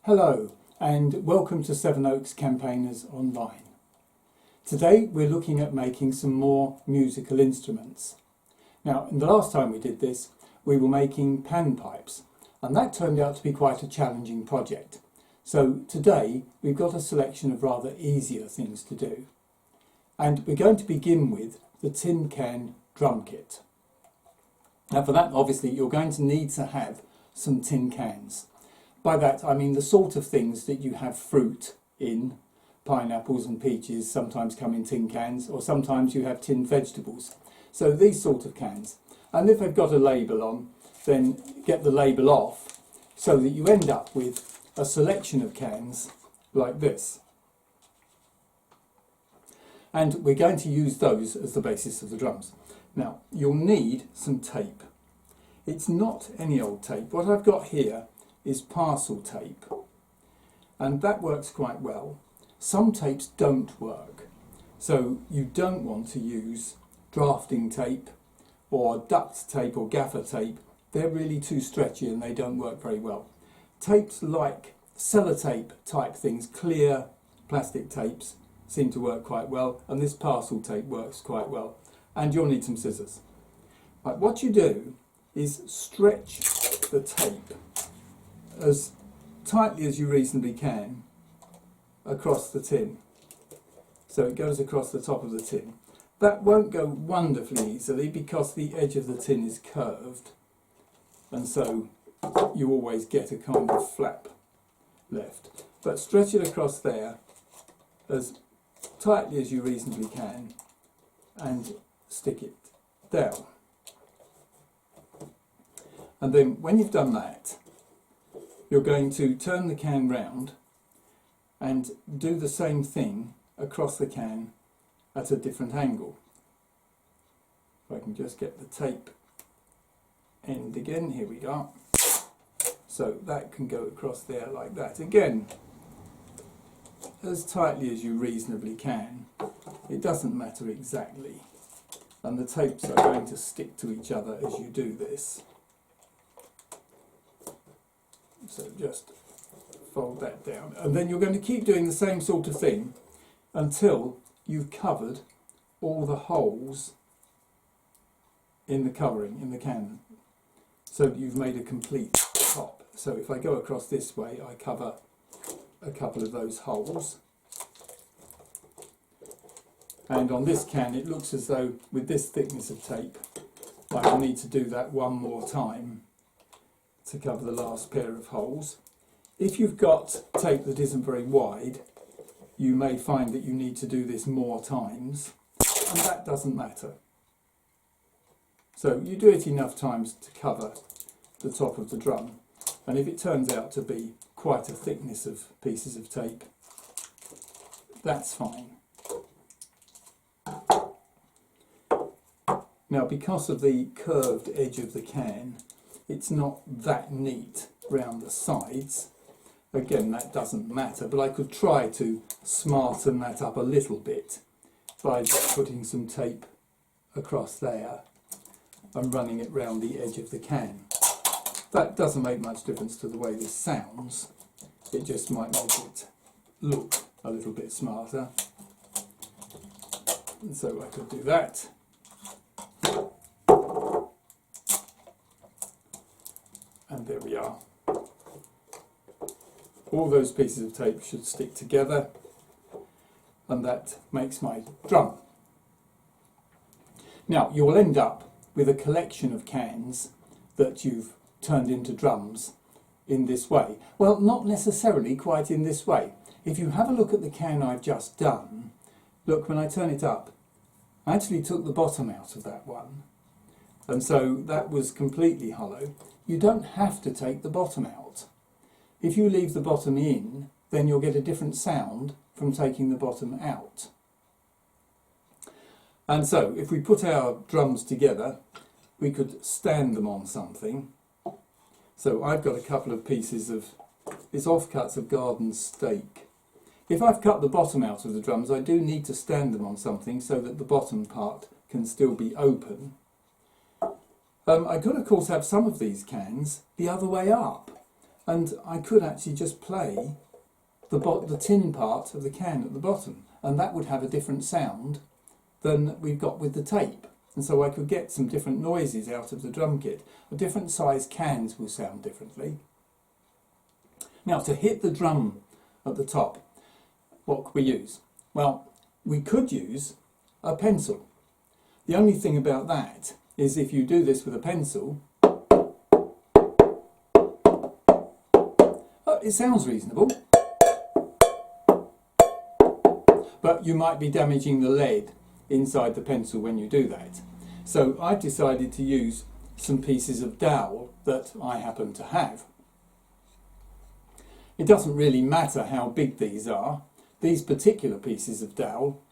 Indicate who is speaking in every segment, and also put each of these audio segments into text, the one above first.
Speaker 1: Hello and welcome to Sevenoaks Campaigners Online. Today we're looking at making some more musical instruments. Now, the last time we did this we were making panpipes, and that turned out to be quite a challenging project. So today we've got a selection of rather easier things to do. And we're going to begin with the tin can drum kit. Now for that, obviously you're going to need to have some tin cans. By that I mean the sort of things that you have fruit in. Pineapples and peaches sometimes come in tin cans, or sometimes you have tinned vegetables. So these sort of cans. And if they've got a label on, then get the label off so that you end up with a selection of cans like this. And we're going to use those as the basis of the drums. Now you'll need some tape. It's not any old tape. What I've got here is parcel tape, and that works quite well. Some tapes don't work, so you don't want to use drafting tape or duct tape or gaffer tape. They're really too stretchy and they don't work very well. Tapes like sellotape type things, clear plastic tapes, seem to work quite well, and this parcel tape works quite well. And you'll need some scissors. Right, what you do is stretch the tape as tightly as you reasonably can across the tin. So it goes across the top of the tin. That won't go wonderfully easily because the edge of the tin is curved, and so you always get a kind of flap left. But stretch it across there as tightly as you reasonably can and stick it down. And then when you've done that, you're going to turn the can round and do the same thing across the can at a different angle. If I can just get the tape end again, here we go. So that can go across there like that. Again, as tightly as you reasonably can. It doesn't matter exactly. And the tapes are going to stick to each other as you do this. So just fold that down, and then you're going to keep doing the same sort of thing until you've covered all the holes in the covering, in the can, so that you've made a complete top. So if I go across this way, I cover a couple of those holes. And on this can it looks as though with this thickness of tape I will need to do that one more time to cover the last pair of holes. If you've got tape that isn't very wide, you may find that you need to do this more times, and that doesn't matter. So you do it enough times to cover the top of the drum, and if it turns out to be quite a thickness of pieces of tape, that's fine. Now, because of the curved edge of the can, it's not that neat round the sides. Again, that doesn't matter, but I could try to smarten that up a little bit by just putting some tape across there and running it round the edge of the can. That doesn't make much difference to the way this sounds. It just might make it look a little bit smarter. And so I could do that. And there we are. All those pieces of tape should stick together, and that makes my drum. Now you will end up with a collection of cans that you've turned into drums in this way. Well, not necessarily quite in this way. If you have a look at the can I've just done, look, when I turn it up, I actually took the bottom out of that one, and so that was completely hollow. You don't have to take the bottom out. If you leave the bottom in, then you'll get a different sound from taking the bottom out. And so if we put our drums together, we could stand them on something. So I've got a couple of pieces of, it's offcuts of garden steak. If I've cut the bottom out of the drums, I do need to stand them on something so that the bottom part can still be open. I could of course have some of these cans the other way up, and I could actually just play the tin part of the can at the bottom, and that would have a different sound than we've got with the tape. And so I could get some different noises out of the drum kit. Different size cans will sound differently. Now, to hit the drum at the top, what could we use? Well, we could use a pencil. The only thing about that is if you do this with a pencil, it sounds reasonable, but you might be damaging the lead inside the pencil when you do that. So I've decided to use some pieces of dowel that I happen to have. It doesn't really matter how big these are. These particular pieces of dowel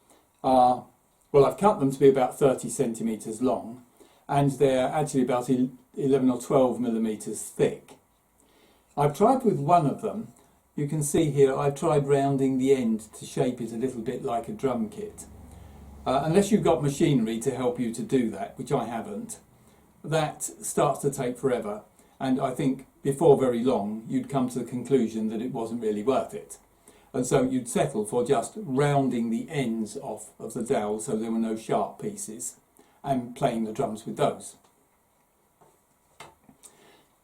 Speaker 1: are, well, I've cut them to be about 30 centimetres long, and they're actually about 11 or 12 millimetres thick. I've tried with one of them. You can see here I've tried rounding the end to shape it a little bit like a drum kit. Unless you've got machinery to help you to do that, which I haven't, that starts to take forever, and I think before very long you'd come to the conclusion that it wasn't really worth it. And so you'd settle for just rounding the ends off of the dowel so there were no sharp pieces, and playing the drums with those.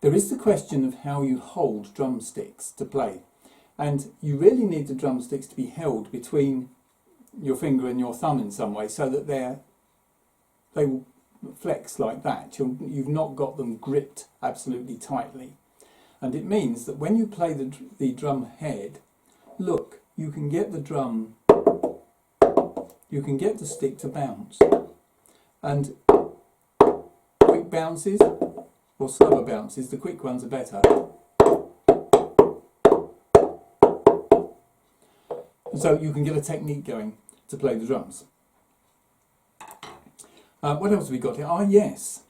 Speaker 1: There is the question of how you hold drumsticks to play, and you really need the drumsticks to be held between your finger and your thumb in some way so that they will flex like that. You've not got them gripped absolutely tightly, and it means that when you play the drum head, look, you can get the stick to bounce, and quick bounces or slower bounces, the quick ones are better. So you can get a technique going to play the drums. What else have we got here? Ah, yes.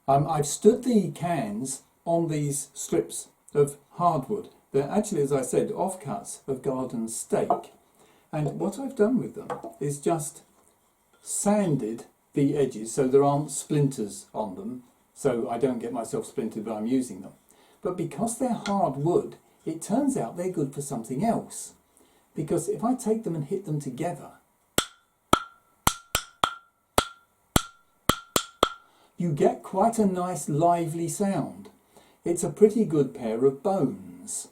Speaker 1: I've stood the cans on these strips of hardwood. They're actually, as I said, offcuts of garden stake. And what I've done with them is just sanded the edges so there aren't splinters on them, so I don't get myself splintered when I'm using them. But because they're hard wood, it turns out they're good for something else. Because if I take them and hit them together, you get quite a nice lively sound. It's a pretty good pair of bones.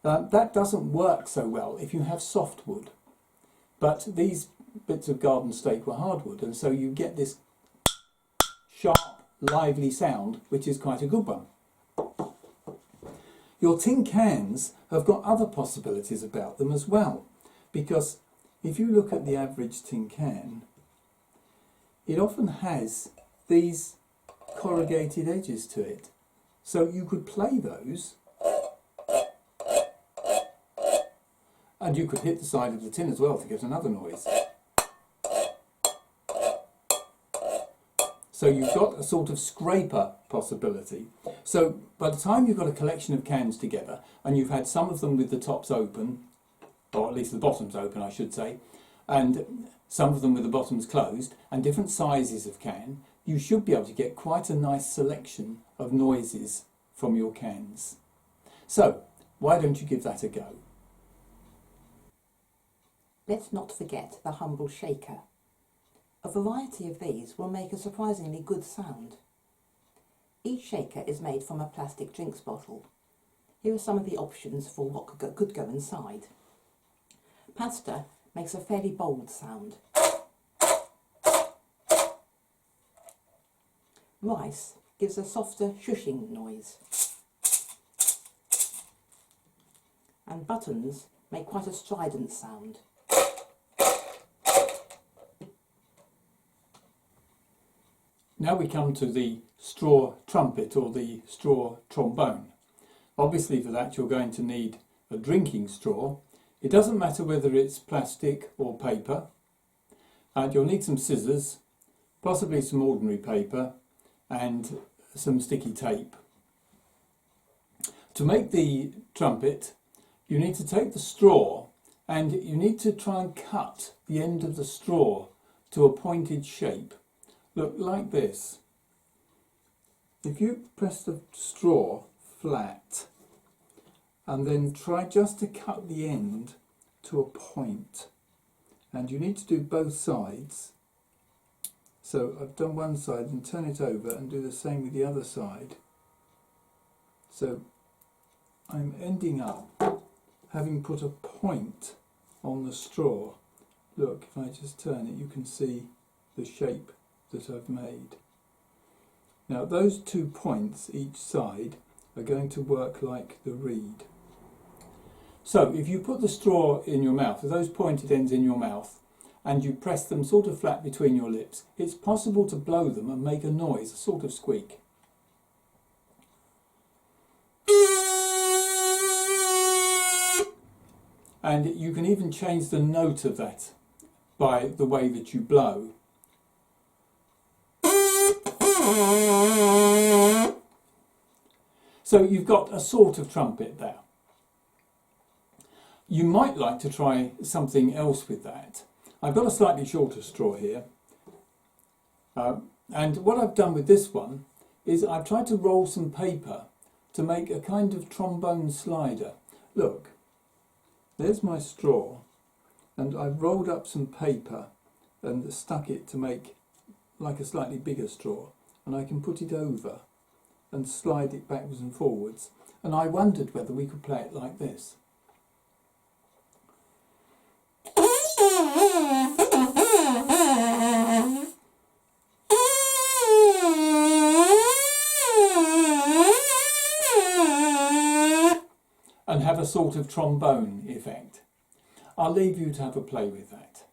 Speaker 1: That doesn't work so well if you have softwood. But these bits of garden stake were hardwood, and so you get this sharp, lively sound, which is quite a good one. Your tin cans have got other possibilities about them as well, because if you look at the average tin can, it often has these corrugated edges to it. So you could play those, and you could hit the side of the tin as well to get another noise. So you've got a sort of scraper possibility. So by the time you've got a collection of cans together, and you've had some of them with the tops open, or at least the bottoms open I should say, and some of them with the bottoms closed, and different sizes of can, you should be able to get quite a nice selection of noises from your cans. So why don't you give that a go?
Speaker 2: Let's not forget the humble shaker. A variety of these will make a surprisingly good sound. Each shaker is made from a plastic drinks bottle. Here are some of the options for what could go inside. Pasta makes a fairly bold sound. Rice gives a softer shushing noise. And buttons make quite a strident sound.
Speaker 1: Now we come to the straw trumpet or the straw trombone. Obviously for that you're going to need a drinking straw. It doesn't matter whether it's plastic or paper. And you'll need some scissors, possibly some ordinary paper, and some sticky tape. To make the trumpet, you need to take the straw and you need to try and cut the end of the straw to a pointed shape. Look, like this. If you press the straw flat and then try just to cut the end to a point. And you need to do both sides. So I've done one side and turn it over and do the same with the other side. So I'm ending up having put a point on the straw. Look, if I just turn it, you can see the shape that I've made. Now those 2 points each side are going to work like the reed. So if you put the straw in your mouth, with those pointed ends in your mouth, and you press them sort of flat between your lips, it's possible to blow them and make a noise, a sort of squeak. And you can even change the note of that by the way that you blow. So you've got a sort of trumpet there. You might like to try something else with that. I've got a slightly shorter straw here. And what I've done with this one is I've tried to roll some paper to make a kind of trombone slider. Look, there's my straw, and I've rolled up some paper and stuck it to make like a slightly bigger straw, and I can put it over and slide it backwards and forwards. And I wondered whether we could play it like this. And have a sort of trombone effect. I'll leave you to have a play with that.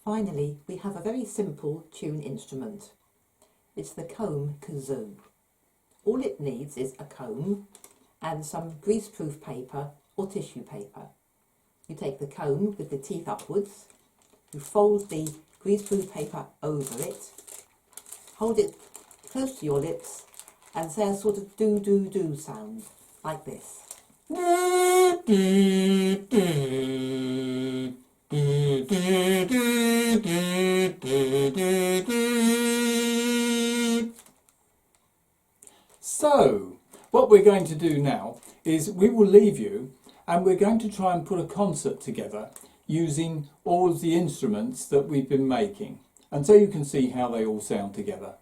Speaker 2: Finally, we have a very simple tune instrument. It's the comb kazoo. All it needs is a comb and some greaseproof paper or tissue paper. You take the comb with the teeth upwards, you fold the greaseproof paper over it, hold it close to your lips and say a sort of do-do-do sound, like this.
Speaker 1: So, what we're going to do now is we will leave you and we're going to try and put a concert together using all of the instruments that we've been making. And so you can see how they all sound together.